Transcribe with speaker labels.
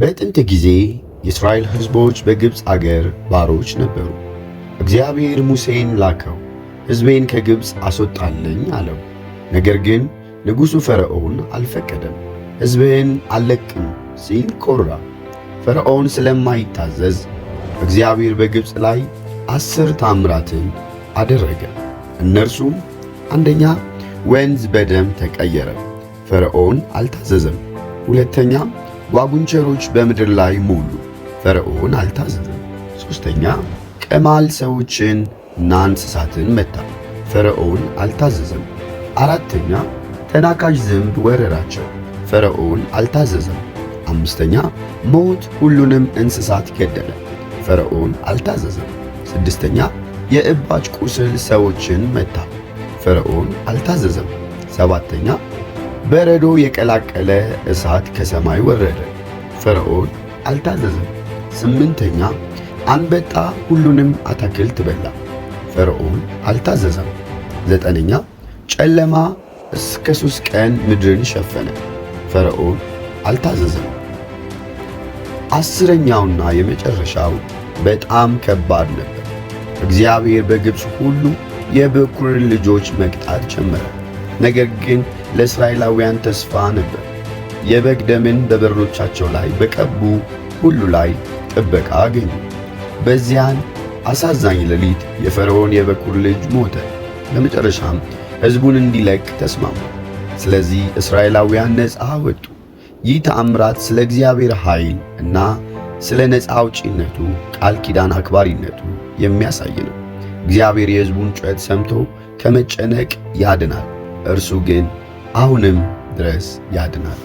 Speaker 1: በጥንት ጊዜ የእስራኤል ሕዝቦች በግብፅ አገር ባሮች ነበሩ። እግዚአብሔር ሙሴን ላከው፣ ሕዝቤን ከግብፅ አስወጣልኝ አለው። ነገር ግን ንጉሡ ፈርዖን አልፈቀደም። ሕዝብህን አልለቅም ሲል ኮራ። ፈርዖን ስለማይታዘዝ እግዚአብሔር በግብፅ ላይ 10 ታምራትን አደረገ። እነርሱም አንደኛ፣ ወንዝ በደም ተቀየረ፣ ፈርዖን አልታዘዘም። ሁለተኛ፣ ጓጉንቸሮች በምድር ላይ ሞሉ፣ ፈርዖን አልታዘዘም። ሦስተኛ፣ ቅማል ሰዎችን እና እንስሳትን መታ፣ ፈርዖን አልታዘዘም። አራተኛ፣ ተናካሽ ዝንብ ወረራቸው፣ ፈርዖን አልታዘዘም። አምስተኛ፣ ሞት ሁሉንም እንስሳት ገደለ፣ ፈርዖን አልታዘዘም። ስድስተኛ፣ የእባጭ ቁስል ሰዎችን መታ፣ ፈርዖን አልታዘዘም። ሰባተኛ፣ በረዶ የቀላቀለ እሳት ከሰማይ ወረደ፣ ፈርዖን አልታዘዘም። ስምንተኛ፣ አንበጣ ሁሉንም አትክልት በላ፣ ፈርዖን አልታዘዘም። ዘጠነኛ፣ ጨለማ እስከ 3 ቀን ምድርን ሸፈነ፣ ፈርዖን አልታዘዘም። አስረኛውና የመጨረሻው በጣም ከባድ ነበር። እግዚአብሔር በግብፅ ሁሉ የበኵር ልጆች መቅጣት ጀመረ። ነገር ግን ለእስራኤላውያን ተስፋ ነበር። የበግ ደምን በበሮቻቸው ላይ በቀቡ ሁሉ ላይ ጥበቃ አገኙ። በዚያን አሳዛኝ ሌሊት የፈርዖን የበኵር ልጅ ሞተ። በመጨረሻም ሕዝቡን እንዲለቅ ተስማማ። ስለዚህ እስራኤላውያን ነፃ ወጡ። ይህ ተአምራት ስለ እግዚአብሔር ኃይል እና ስለ ነፃ አውጪነቱ ቃል ኪዳን አክባሪነቱ የሚያሳይ ነው። እግዚአብሔር የሕዝቡን ጩኸት ሰምቶ ከመጨነቅ ያድናል። እርሱ ግን አሁንም ድረስ ያድናል።